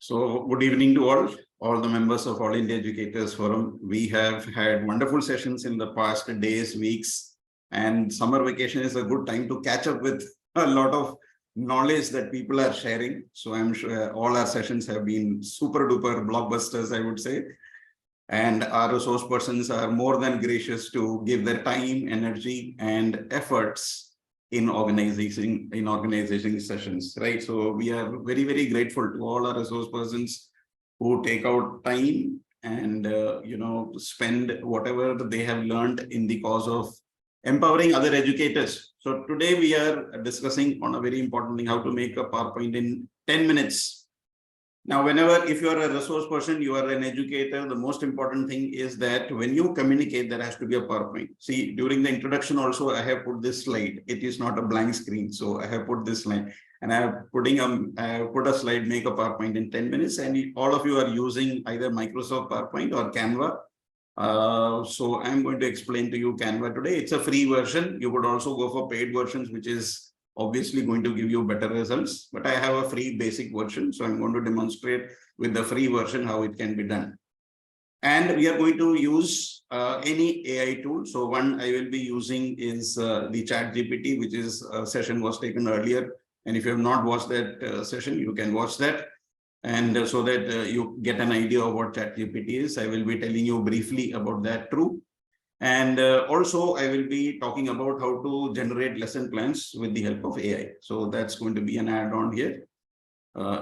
So good evening to all the members of All India Educators Forum. We have had wonderful sessions in the past days, weeks, and summer vacation is a good time to catch up with a lot of knowledge that people are sharing. So I'm sure all our sessions have been super duper blockbusters, I would say. And our resource persons are more than gracious to give their time, energy, and efforts in organizing sessions, right? So we are very, very grateful to all our resource persons who take out time and spend whatever they have learned in the cause of empowering other educators. So today we are discussing on a very important thing, how to make a PowerPoint in 10 minutes. Now, if you are a resource person, you are an educator, the most important thing is that when you communicate, there has to be a PowerPoint. See, during the introduction also, I have put this slide. It is not a blank screen. So I have put this slide and I have put a slide, make a PowerPoint in 10 minutes. And all of you are using either Microsoft PowerPoint or Canva. So I'm going to explain to you Canva today. It's a free version. You could also go for paid versions, which is obviously going to give you better results, but I have a free basic version. So I'm going to demonstrate with the free version how it can be done. And we are going to use any AI tool. So one I will be using is the ChatGPT, which is a session was taken earlier. And if you have not watched that session, you can watch that. And so that you get an idea of what ChatGPT is, I will be telling you briefly about that too. And also, I will be talking about how to generate lesson plans with the help of AI. So that's going to be an add-on here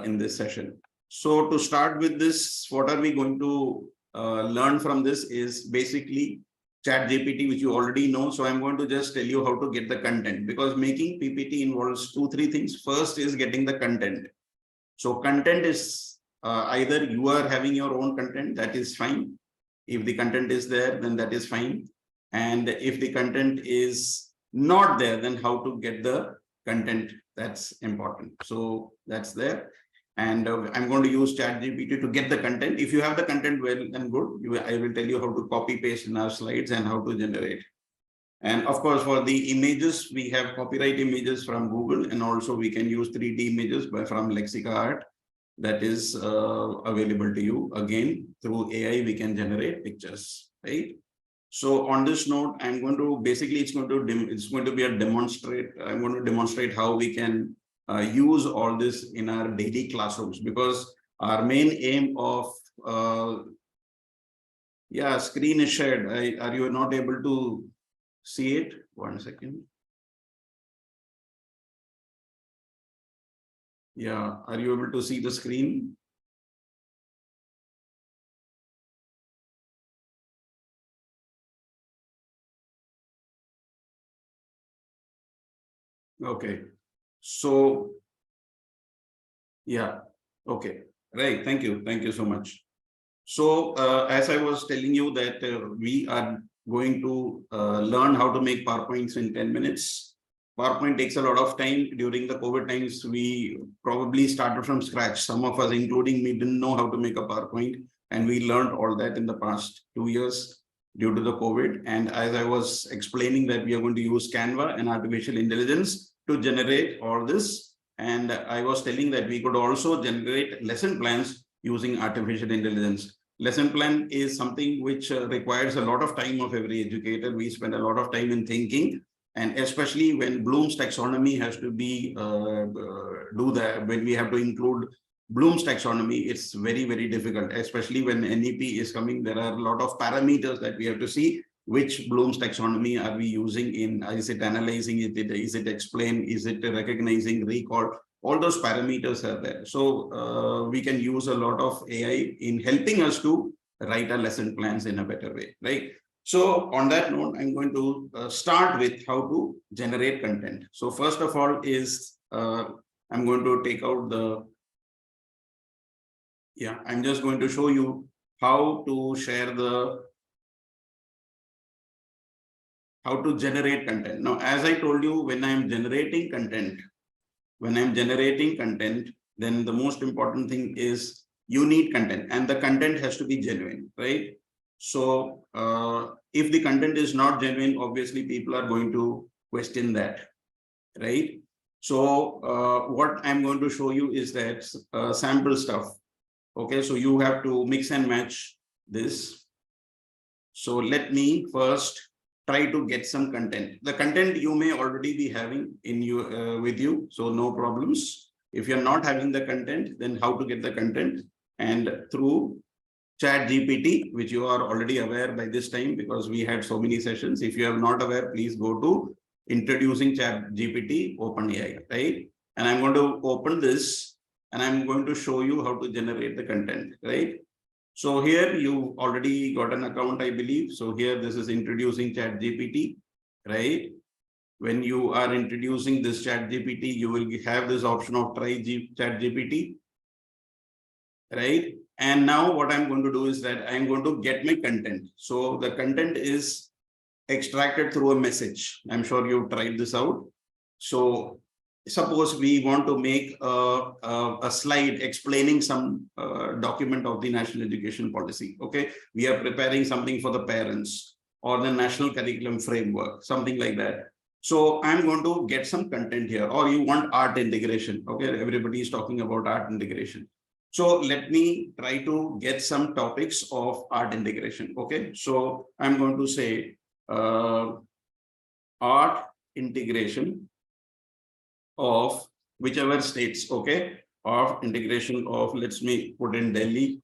in this session. So to start with this, what are we going to learn from this is basically ChatGPT, which you already know. So I'm going to just tell you how to get the content, because making PPT involves 2-3 things. First is getting the content. So content is either you are having your own content, that is fine. If the content is there, then that is fine. And if the content is not there, then how to get the content, that's important. So that's there. And I'm going to use ChatGPT to get the content. If you have the content, well and good. I will tell you how to copy paste in our slides and how to generate. And of course, for the images, we have copyright images from Google, and also we can use 3D images from Lexica that is available to you. Again, through AI, we can generate pictures, right? So on this note, I'm going to basically, it's going to be a demonstrate. I'm going to demonstrate how we can use all this in our daily classrooms, because our main aim of screen is shared. Are you not able to see it? 1 second. Yeah, are you able to see the screen? Okay. So, yeah, okay. Right. Thank you. Thank you so much. So, as I was telling you that we are going to learn how to make PowerPoints in 10 minutes. PowerPoint takes a lot of time. During the COVID times, we probably started from scratch. Some of us, including me, didn't know how to make a PowerPoint. And we learned all that in the past 2 years due to the COVID. And as I was explaining that we are going to use Canva and artificial intelligence to generate all this. And I was telling that we could also generate lesson plans using artificial intelligence. Lesson plan is something which requires a lot of time of every educator. We spend a lot of time in thinking, and especially when Bloom's taxonomy has to be when we have to include Bloom's taxonomy, it's very, very difficult, especially when NEP is coming. There are a lot of parameters that we have to see. Which Bloom's taxonomy are we using in? Is it analyzing it? Is it explain? Is it recognizing, recall? All those parameters are there. So we can use a lot of AI in helping us to write our lesson plans in a better way, right? So on that note, I'm going to start with how to generate content. So first of all is, I'm going to take out I'm just going to show you how to share how to generate content. Now, as I told you, when I'm generating content, then the most important thing is you need content, and the content has to be genuine, right? So if the content is not genuine, obviously people are going to question that, right? So what I'm going to show you is that sample stuff. Okay, so you have to mix and match this. So let me first try to get some content. The content you may already be having in you with you, so no problems. If you're not having the content, then how to get the content? And through Chat GPT, which you are already aware by this time because we had so many sessions. If you are not aware, please go to introducing Chat GPT OpenAI, right? And I'm going to open this and I'm going to show you how to generate the content, right? So here you already got an account, I believe. So here this is introducing Chat GPT, right? When you are introducing this Chat GPT, you will have this option of try Chat GPT, right? And now what I'm going to do is that I'm going to get my content. So the content is extracted through a message. I'm sure you've tried this out. So suppose we want to make a slide explaining some document of the national education policy. Okay, we are preparing something for the parents or the national curriculum framework, something like that. So I'm going to get some content here, or you want art integration. Okay, everybody is talking about art integration. So let me try to get some topics of art integration. Okay, so I'm going to say art integration of whichever states, okay, of integration of, let's me put in Delhi,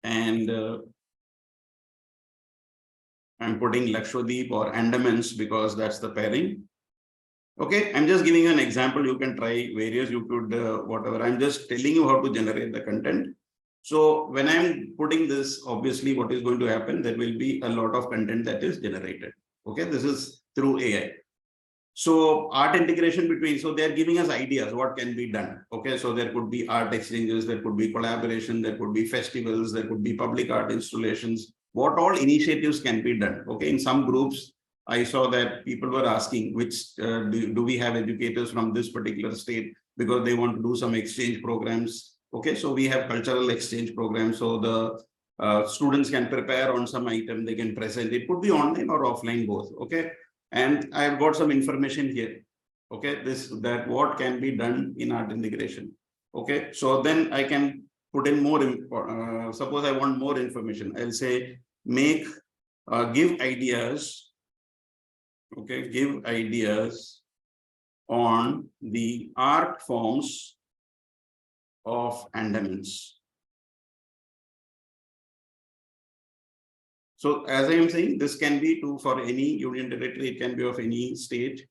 and I'm putting Lakshadweep or Andamans because that's the pairing. Okay, I'm just giving you an example. You can try various, you could whatever. I'm just telling you how to generate the content. So when I'm putting this, obviously what is going to happen, there will be a lot of content that is generated. Okay, this is through AI. So art integration between, so they're giving us ideas what can be done. Okay, so there could be art exchanges, there could be collaboration, there could be festivals, there could be public art installations. What all initiatives can be done? Okay, in some groups, I saw that people were asking which do we have educators from this particular state because they want to do some exchange programs. Okay, so we have cultural exchange programs. So the students can prepare on some item, they can present. It could be online or offline both. Okay, and I've got some information here. Okay, that what can be done in art integration. Okay, so then I can put in more. Suppose I want more information. I'll say give ideas. Okay, give ideas on the art forms of Andamans. So as I am saying, this can be for any union territory, it can be of any state.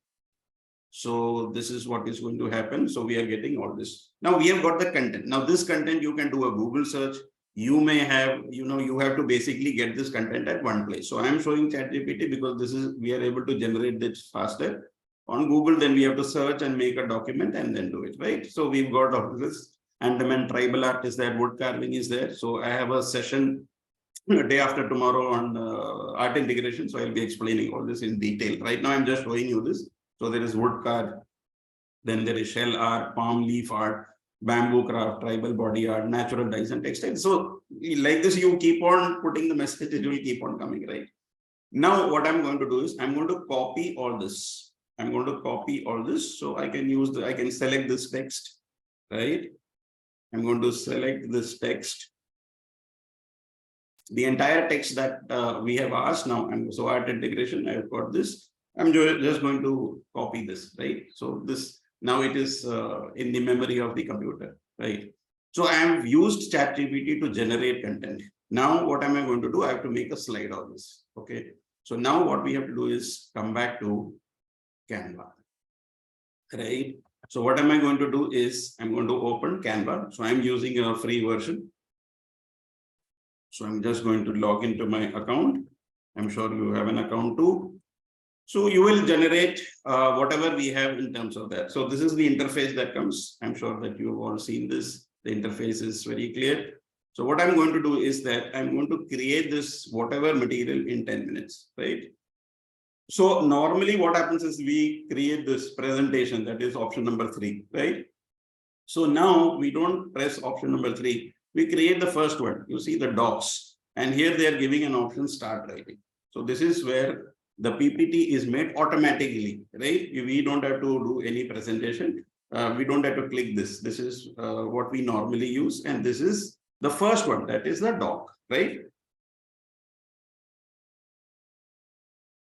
So this is what is going to happen. So we are getting all this. Now we have got the content. Now this content, you can do a Google search. You may have, you have to basically get this content at one place. So I'm showing ChatGPT because we are able to generate this faster. On Google, then we have to search and make a document and then do it, right? So we've got all this. Andaman tribal art is there, wood carving is there. So I have a session day after tomorrow on art integration. So I'll be explaining all this in detail. Right now, I'm just showing you this. So there is wood carve, then there is shell art, palm leaf art, bamboo craft, tribal body art, natural dyes and textiles. So like this, you keep on putting the message, it will keep on coming, right? Now, what I'm going to do is I'm going to copy all this. I'm going to copy all this. So I can I can select this text, right? I'm going to select this text. The entire text that we have asked now, so art integration, I've got this. I'm just going to copy this, right? So this, now it is in the memory of the computer, right? So I have used ChatGPT to generate content. Now, what am I going to do? I have to make a slide of this, okay? So now what we have to do is come back to Canva, right? So what am I going to do is I'm going to open Canva. So I'm using a free version. So I'm just going to log into my account. I'm sure you have an account too. So you will generate whatever we have in terms of that. So this is the interface that comes. I'm sure that you've all seen this. The interface is very clear. So what I'm going to do is that I'm going to create this whatever material in 10 minutes, right? So normally what happens is we create this presentation, that is option number 3, right? So now we don't press option number 3. We create the first one. You see the docs, and here they are giving an option start writing. So this is where the PPT is made automatically, right? We don't have to do any presentation. We don't have to click this. This is what we normally use, and this is The first one, that is the doc, right?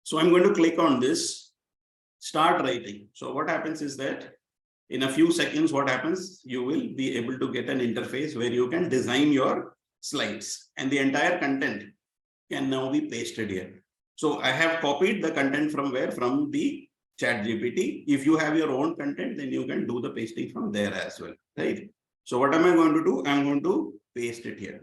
So I'm going to click on this, start writing. So what happens is that in a few seconds, what happens, you will be able to get an interface where you can design your slides, and the entire content can now be pasted here. So I have copied the content from where? From the ChatGPT. If you have your own content, then you can do the pasting from there as well, right? So what am I going to do? I'm going to paste it here.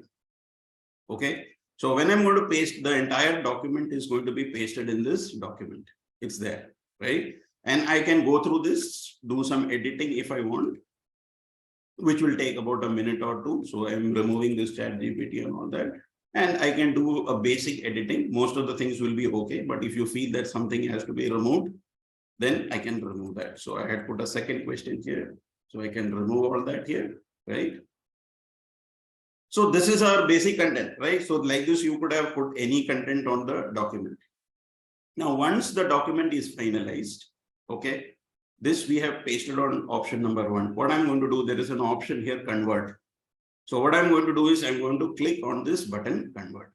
Okay. So when I'm going to paste, the entire document is going to be pasted in this document. It's there, right? And I can go through this, do some editing if I want, which will take about a minute or two. So I'm removing this ChatGPT and all that. And I can do a basic editing. Most of the things will be okay. But if you feel that something has to be removed, then I can remove that. So I had put a second question here. So I can remove all that here, right? So this is our basic content, right? So like this, you could have put any content on the document. Now, once the document is finalized, okay, this we have pasted on option number 1. What I'm going to do, there is an option here, convert. So what I'm going to do is I'm going to click on this button, convert.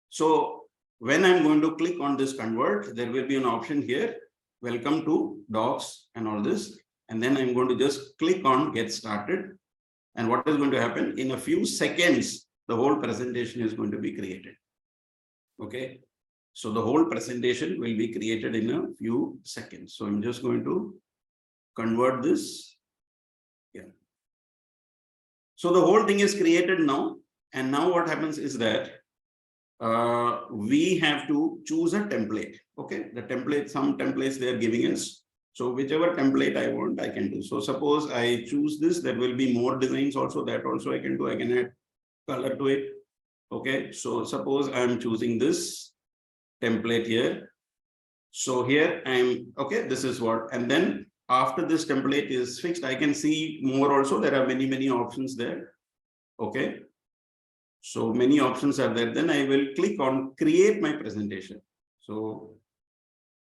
So when I'm going to click on this convert, there will be an option here, welcome to docs and all this. And then I'm going to just click on get started. And what is going to happen in a few seconds, the whole presentation is going to be created. Okay. So the whole presentation will be created in a few seconds. So I'm just going to convert this. Yeah. So the whole thing is created now. And now what happens is that we have to choose a template. Okay. The template, some templates they are giving us. So whichever template I want, I can do. So suppose I choose this, there will be more designs also, that also I can do. I can add color to it. Okay. So suppose I'm choosing this template here. So here I'm, okay, this is what, and then after this template is fixed, I can see more also. There are many options there. Okay. So many options are there. Then I will click on create my presentation. So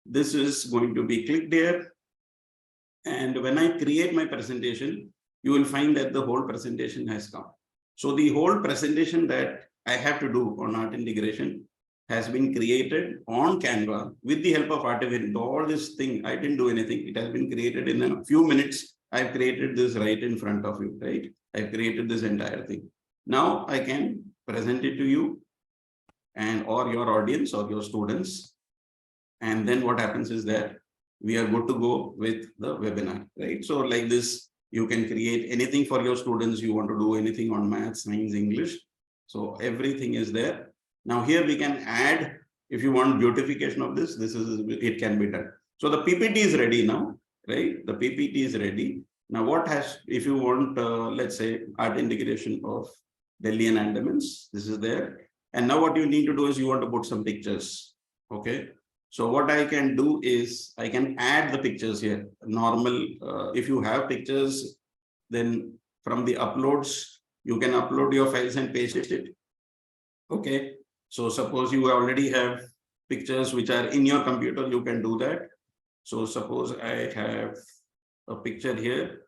this is going to be clicked here. And when I create my presentation, you will find that the whole presentation has come. So the whole presentation that I have to do on art integration has been created on Canva with the help of artificial. All this thing, I didn't do anything. It has been created in a few minutes. I've created this right in front of you, right? I've created this entire thing. Now I can present it to you and or your audience or your students. And then what happens is that we are good to go with the webinar, right? So like this, you can create anything for your students. You want to do anything on math, science, English. So everything is there. Now here we can add, if you want beautification of this, it can be done. So the PPT is ready now, right? The PPT is ready. Now what has, if you want, let's say art integration of Delhi and Andamans, this is there. And now what you need to do is you want to put some pictures, okay? So what I can do is I can add the pictures here. Normal, if you have pictures, then from the uploads, you can upload your files and paste it. Okay. So suppose you already have pictures which are in your computer, you can do that. So suppose I have a picture here.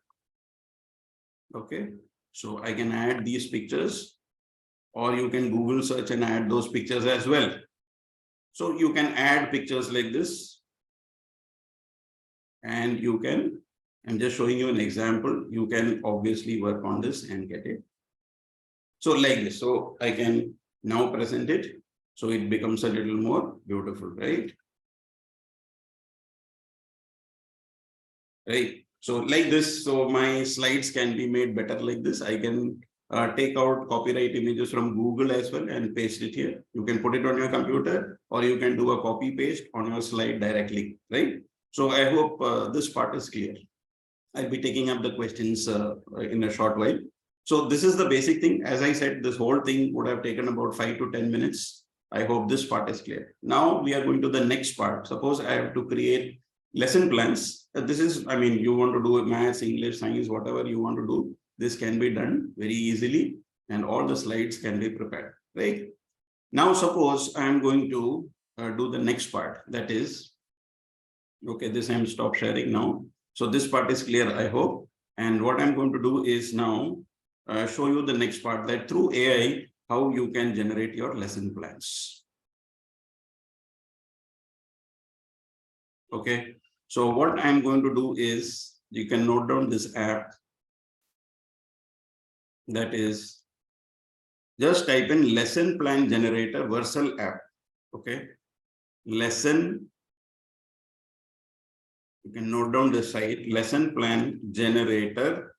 Okay. So I can add these pictures, or you can Google search and add those pictures as well. So you can add pictures like this, and you can, I'm just showing you an example. You can obviously work on this and get it. So like this, so I can now present it. So it becomes a little more beautiful, right? Right. So like this, so my slides can be made better like this. I can take out copyright images from Google as well and paste it here. You can put it on your computer, or you can do a copy paste on your slide directly, right? So I hope this part is clear. I'll be taking up the questions in a short while. So this is the basic thing. As I said, this whole thing would have taken about 5 to 10 minutes. I hope this part is clear. Now we are going to the next part. Suppose I have to create lesson plans. This is, I mean, you want to do maths, English, science, whatever you want to do. This can be done very easily, and all the slides can be prepared, right? Now, suppose I'm going to do the next part. That is, okay, this I'm stop sharing now. So this part is clear, I hope. And what I'm going to do is now show you the next part, that through AI, how you can generate your lesson plans. Okay. So what I'm going to do is, you can note down this app. That is, just type in lesson plan generator Versal app. Okay. Lesson. You can note down the site, lesson plan generator.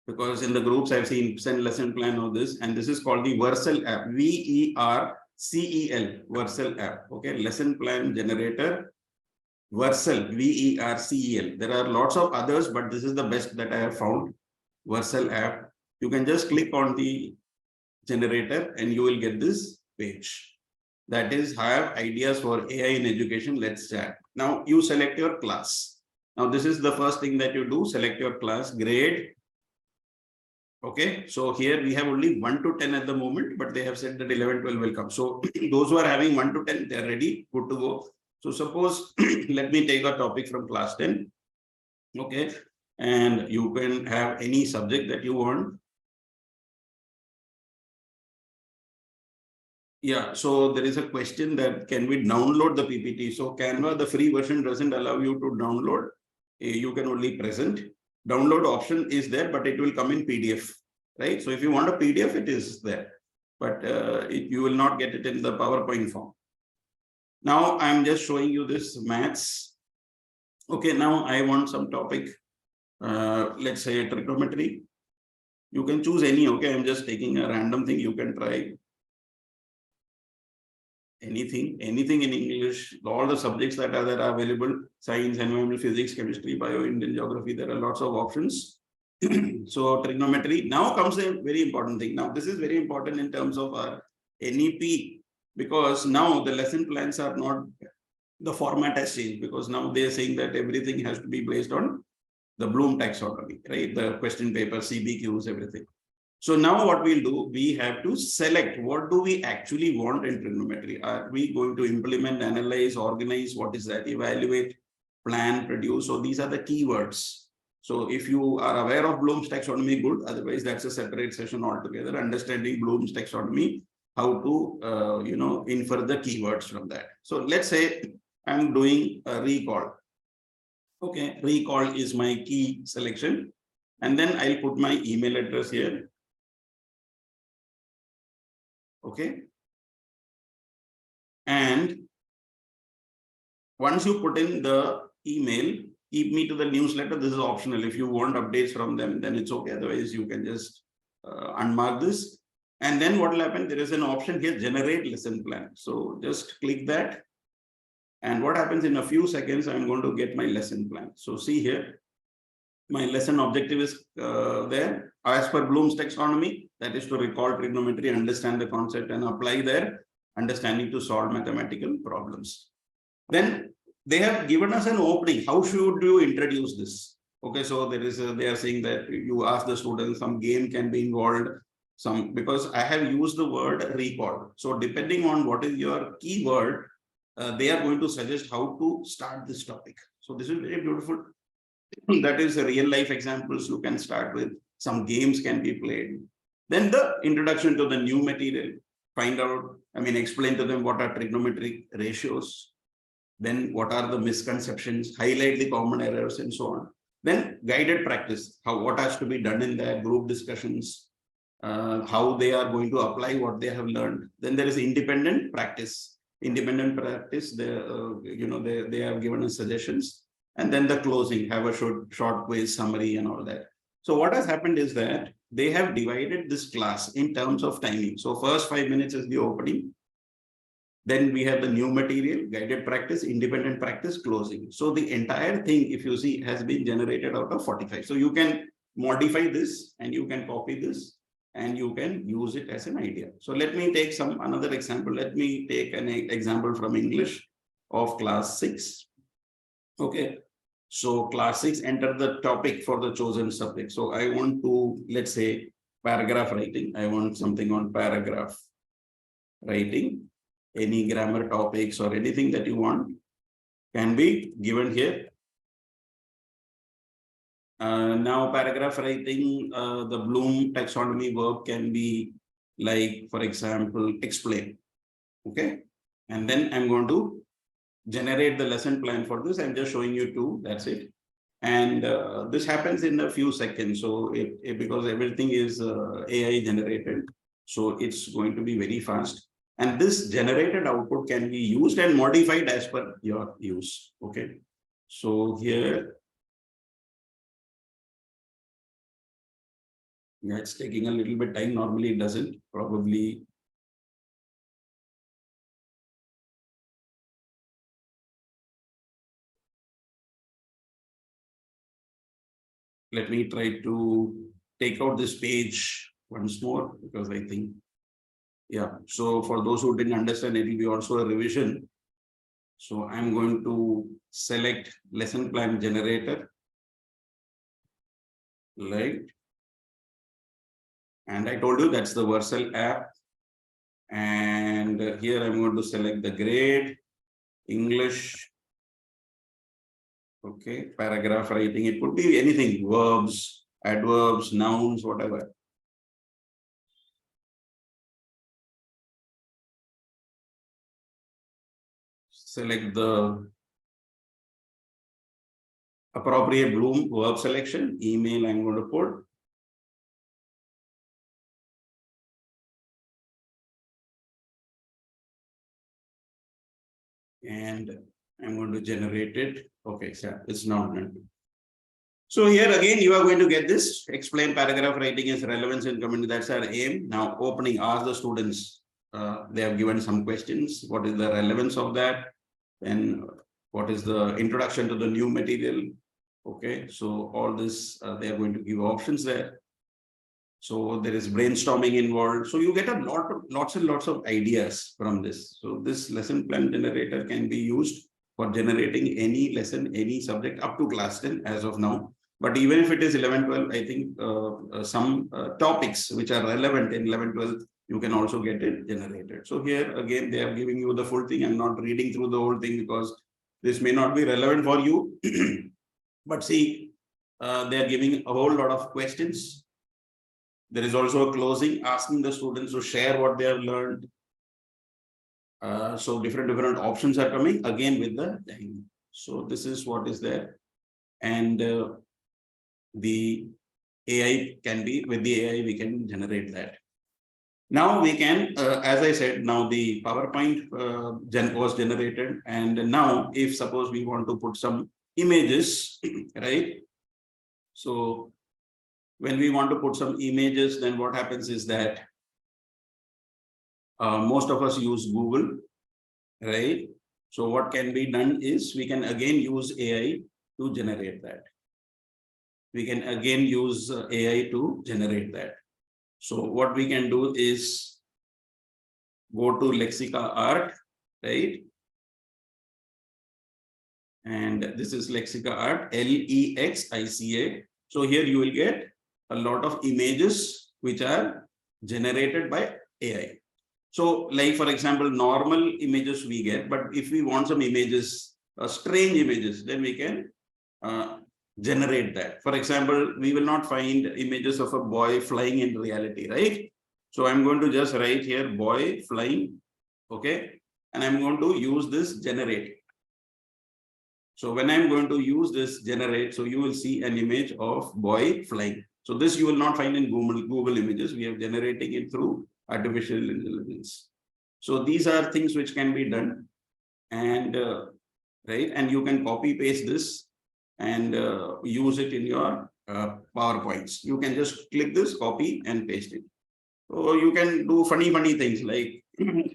Because in the groups I've seen send lesson plan or this, and this is called the Versal app. VERCEL, Versal app. Okay. Lesson plan generator Versal, VERCEL. There are lots of others, but this is the best that I have found. Versal app. You can just click on the generator and you will get this page. That is, have ideas for AI in education. Let's chat. Now you select your class. Now this is the first thing that you do. Select your class, grade. Okay, so here we have only 1 to 10 at the moment, but they have said that 11, 12 will come. So those who are having 1 to 10, they are ready, good to go. So suppose, let me take a topic from class 10. Okay, and you can have any subject that you want. Yeah, so there is a question that can we download the PPT? So Canva, the free version doesn't allow you to download. You can only present. Download option is there, but it will come in PDF, right? So if you want a PDF, it is there, but you will not get it in the PowerPoint form. Now I'm just showing you this maths. Okay, now I want some topic. Let's say trigonometry. You can choose any. Okay, I'm just taking a random thing. You can try anything in English. All the subjects that are there are available: science, environmental, physics, chemistry, bio, Indian geography. There are lots of options. So trigonometry. Now comes a very important thing. Now this is very important in terms of our NEP, because now the lesson plans are not, the format has changed, because now they are saying that everything has to be based on the Bloom taxonomy, right? The question paper, CBQs, everything. So now what we'll do, we have to select what do we actually want in trigonometry. Are we going to implement, analyze, organize? What is that? Evaluate, plan, produce. So these are the keywords. So if you are aware of Bloom's taxonomy, good. Otherwise, that's a separate session altogether. Understanding Bloom's taxonomy, how to infer the keywords from that. So let's say I'm doing a recall. Okay, recall is my key selection, and then I'll put my email address here. Okay, and once you put in the email, keep me to the newsletter. This is optional. If you want updates from them, then it's okay. Otherwise, you can just unmark this. And then what will happen? There is an option here, generate lesson plan. So just click that. And what happens in a few seconds, I'm going to get my lesson plan. So see here, my lesson objective is there. As per Bloom's taxonomy, that is to recall trigonometry, understand the concept, and apply their understanding to solve mathematical problems. Then they have given us an opening. How should you introduce this? Okay, so there is they are saying that you ask the students, some game can be involved, because I have used the word recall. So depending on what is your keyword, they are going to suggest how to start this topic. So this is very beautiful. That is real life examples you can start with. Some games can be played. Then the introduction to the new material. Find out, explain to them what are trigonometric ratios. Then what are the misconceptions, highlight the common errors, and so on. Then guided practice, what has to be done in their group discussions, how they are going to apply what they have learned. Then there is independent practice. Independent practice, they have given us suggestions. And then the closing, have a short quiz summary and all that. So what has happened is that they have divided this class in terms of timing. So first 5 minutes is the opening. Then we have the new material, guided practice, independent practice, closing. So the entire thing, if you see, has been generated out of 45. So you can modify this and you can copy this and you can use it as an idea. So let me take another example. Let me take an example from English of class 6. Okay. So class 6, enter the topic for the chosen subject. So I want to, let's say, paragraph writing. I want something on paragraph writing. Any grammar topics or anything that you want can be given here. Now paragraph writing, the Bloom taxonomy verb can be like, for example, explain. Okay. And then I'm going to generate the lesson plan for this. I'm just showing you two, that's it. And this happens in a few seconds. So because everything is AI generated, so it's going to be very fast. And this generated output can be used and modified as per your use. Okay. So here, yeah, it's taking a little bit time. Normally it doesn't. Probably let me try to take out this page once more, because I think, yeah. So for those who didn't understand, it will be also a revision. So I'm going to select lesson plan generator, right? And I told you that's the Vercel app. And here I'm going to select the grade, English. Okay, paragraph writing. It could be anything, verbs, adverbs, nouns, whatever. Select the appropriate Bloom verb selection. Email I'm going to put. And I'm going to generate it. Okay, so it's not done. So here again, you are going to get this. Explain paragraph writing is relevance in community. That's our aim. Now opening, ask the students. They have given some questions. What is the relevance of that? And what is the introduction to the new material? Okay, so all this, they are going to give options there. So there is brainstorming involved. So you get a lots and lots of ideas from this. So this lesson plan generator can be used for generating any lesson, any subject up to class 10 as of now. But even if it is 11, 12, I think some topics which are relevant in 11, 12, you can also get it generated. So here again, they are giving you the full thing. I'm not reading through the whole thing because this may not be relevant for you. But see, they are giving a whole lot of questions. There is also a closing asking the students to share what they have learned. So different options are coming again with the time. So this is what is there. And the AI can be, with the AI, we can generate that. Now we can, as I said, now the PowerPoint was generated. And now if suppose we want to put some images, right? So when we want to put some images, then what happens is that most of us use Google, right? So what can be done is we can again use AI to generate that. We can again use AI to generate that. So what we can do is go to Lexica Art, right? And this is Lexica Art, Lexica. So here you will get a lot of images which are generated by AI. So like, for example, normal images we get, but if we want some images, strange images, then we can generate that. For example, we will not find images of a boy flying in reality, right? So I'm going to just write here, boy flying, okay? And I'm going to use this generate. So when I'm going to use this generate, so you will see an image of boy flying. So this you will not find in Google images. We are generating it through artificial intelligence. So these are things which can be done, and right, and you can copy paste this and use it in your PowerPoints. You can just click this, copy and paste it. So you can do funny things like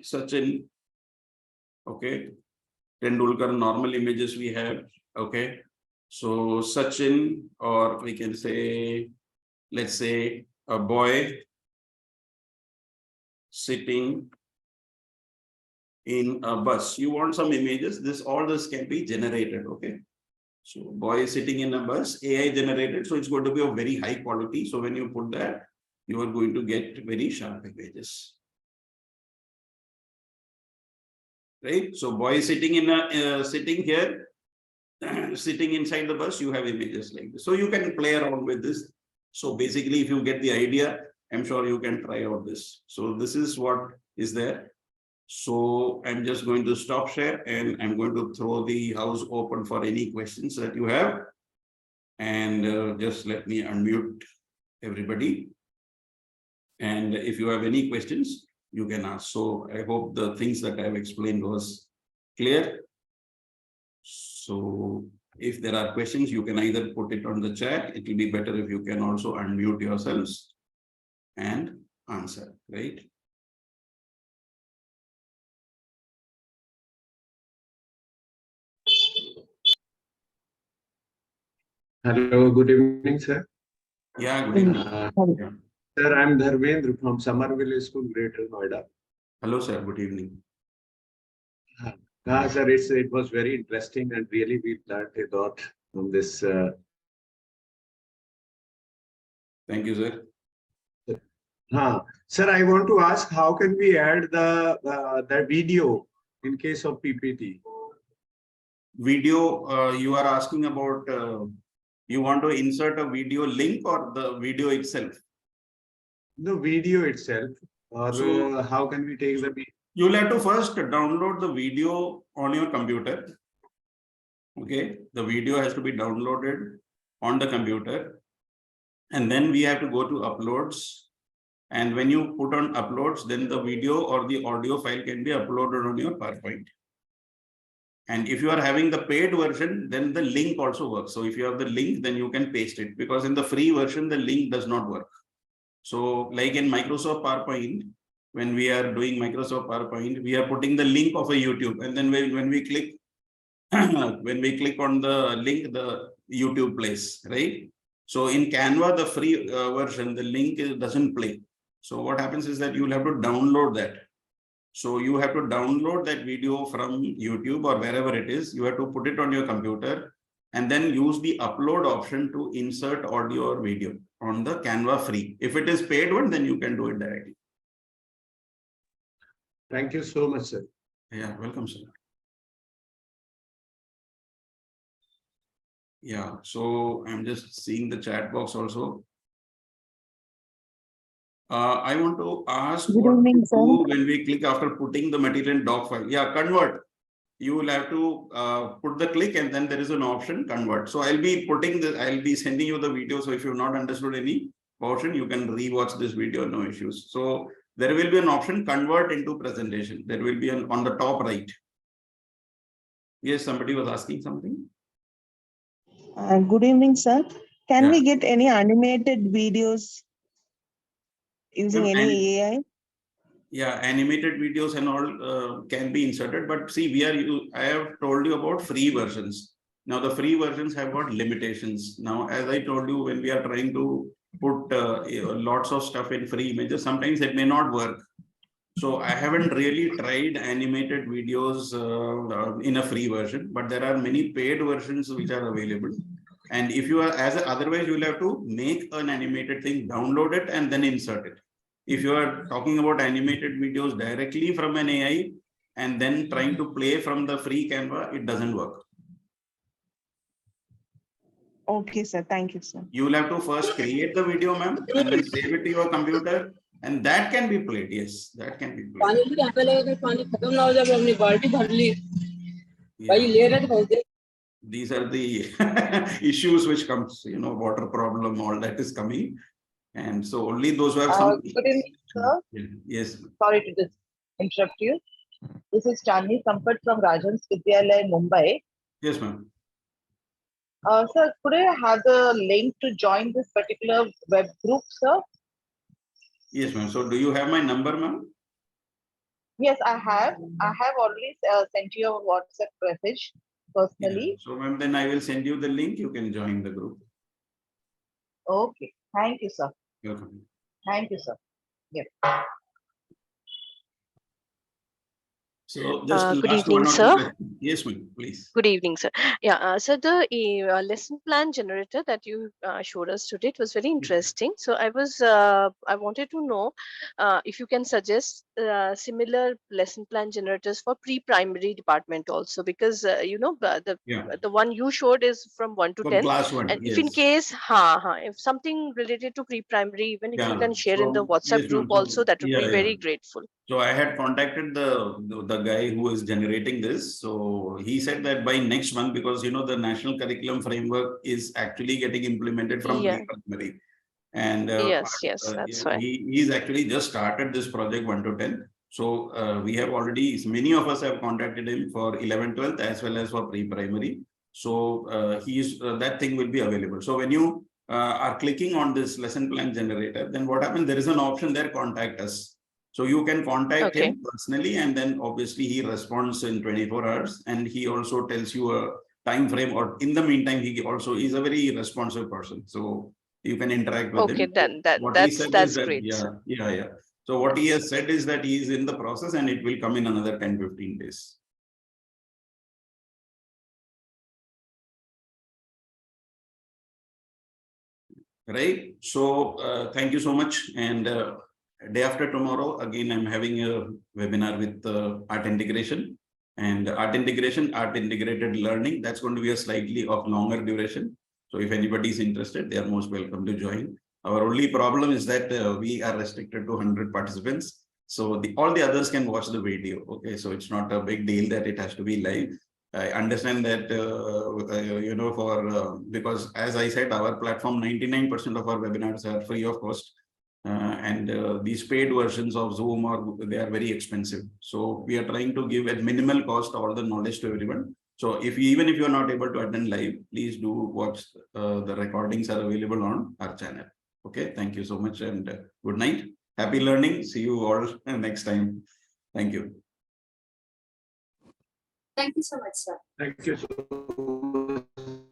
such in, okay, Tendulkar normal images we have, okay. So Sachin, or we can say, let's say a boy sitting in a bus. You want some images, all this can be generated, okay. So boy sitting in a bus, AI generated, so it's going to be of very high quality. So when you put that, you are going to get very sharp images, right? So boy sitting in a sitting here, sitting inside the bus, you have images like this. So you can play around with this. So basically, if you get the idea, I'm sure you can try out this. So this is what is there. So I'm just going to stop share and I'm going to throw the house open for any questions that you have. And just let me unmute everybody. And if you have any questions, you can ask. So I hope the things that I have explained was clear. So if there are questions, you can either put it on the chat. It will be better if you can also unmute yourselves and answer, right? Hello, good evening, sir. Yeah, good evening. Yeah. Sir, I'm Dharmendra from Somerville School, Greater Noida. Hello, sir. Good evening. Sir, it was very interesting and really we learned a lot from this. Thank you, sir. Sir, I want to ask, how can we add the video in case of PPT? Video, you are asking about, you want to insert a video link or the video itself? The video itself, or so, how can we take the video? You'll have to first download the video on your computer. Okay, the video has to be downloaded on the computer. And then we have to go to uploads. And when you put on uploads, then the video or the audio file can be uploaded on your PowerPoint. And if you are having the paid version, then the link also works. So if you have the link, then you can paste it, because in the free version, the link does not work. So like in Microsoft PowerPoint, when we are doing Microsoft PowerPoint, we are putting the link of a YouTube. And then when we click, when we click on the link, the YouTube plays, right? So in Canva, the free version, the link doesn't play. So what happens is that you'll have to download that. So you have to download that video from YouTube or wherever it is. You have to put it on your computer and then use the upload option to insert audio or video on the Canva free. If it is paid one, then you can do it directly. Thank you so much, sir. Yeah, welcome, sir. Yeah, so I'm just seeing the chat box also. I want to ask what to do when we click after putting the material in doc file. Yeah, convert. You will have to put the click and then there is an option convert. So I'll be putting the, I'll be sending you the video. So if you've not understood any portion, you can rewatch this video, no issues. So there will be an option convert into presentation. There will be an on the top right. Yes, somebody was asking something. Good evening, sir. Can we get any animated videos using any AI? Yeah, animated videos and all can be inserted, but see, I have told you about free versions. Now the free versions have got limitations. Now, as I told you, when we are trying to put lots of stuff in free images, sometimes it may not work. So I haven't really tried animated videos in a free version, but there are many paid versions which are available. And if you are, otherwise you will have to make an animated thing, download it and then insert it. If you are talking about animated videos directly from an AI and then trying to play from the free Canva, it doesn't work. Okay, sir. Thank you, sir. You will have to first create the video, ma'am, and then save it to your computer, and that can be played. Yes, that can be played. Yeah. These are the issues which comes, you know, water problem, all that is coming. And so only those who have some. Good evening, sir. Yes. Sorry to interrupt you. This is Chandni Sampat from Rajan's Vidyalaya, Mumbai. Yes, ma'am. Sir, could I have the link to join this particular web group, sir? Yes, ma'am. So do you have my number, ma'am? Yes, I have. I have already sent you a WhatsApp message personally. Yeah. So, ma'am, then I will send you the link. You can join the group. Okay. Thank you, sir. Welcome. Thank you, sir. Yeah. So just good evening, sir. Yes, ma'am, please. Good evening, sir. Yeah, so the lesson plan generator that you showed us today, it was very interesting. So I wanted to know if you can suggest similar lesson plan generators for pre-primary department also, because Yeah, the one you showed is from 1 to from 10, class one, and if in yes. case if something related to pre-primary, even if you Yeah, can share in the so WhatsApp yes, group ma'am. also, So that would yeah, be yeah. very grateful. So I had contacted the guy who is generating this. So he said that by next month, because the national curriculum framework is actually getting implemented from Yeah. pre-primary. And Yes, that's why. he's actually just started this project 1 to 10. So we have already, many of us have contacted him for 11, 12 as well as for pre-primary. So that thing will be available. So when you are clicking on this lesson plan generator, then what happens? There is an option there, contact us. So you can contact Okay. him personally, and then obviously he responds in 24 hours, and he also tells you a time frame, or in the meantime, he also is a very responsive person. So you can interact with Okay, him. then What he said is that's that, great, sir. yeah. So what he has said is that he is in the process and it will come in another 10, 15 days. Right. So thank you so much. And day after tomorrow, again, I'm having a webinar with art integration and art integrated learning. That's going to be a slightly of longer duration. So if anybody is interested, they are most welcome to join. Our only problem is that we are restricted to 100 participants. So all the others can watch the video. Okay, so it's not a big deal that it has to be live. I understand that, because as I said, our platform, 99% of our webinars are free of cost. And these paid versions of Zoom, they are very expensive. So we are trying to give at minimal cost all the knowledge to everyone. So even if you're not able to attend live, please do watch. The recordings are available on our channel. Okay, thank you so much and good night. Happy learning. See you all next time. Thank you. Thank you so much, sir. Thank you so much.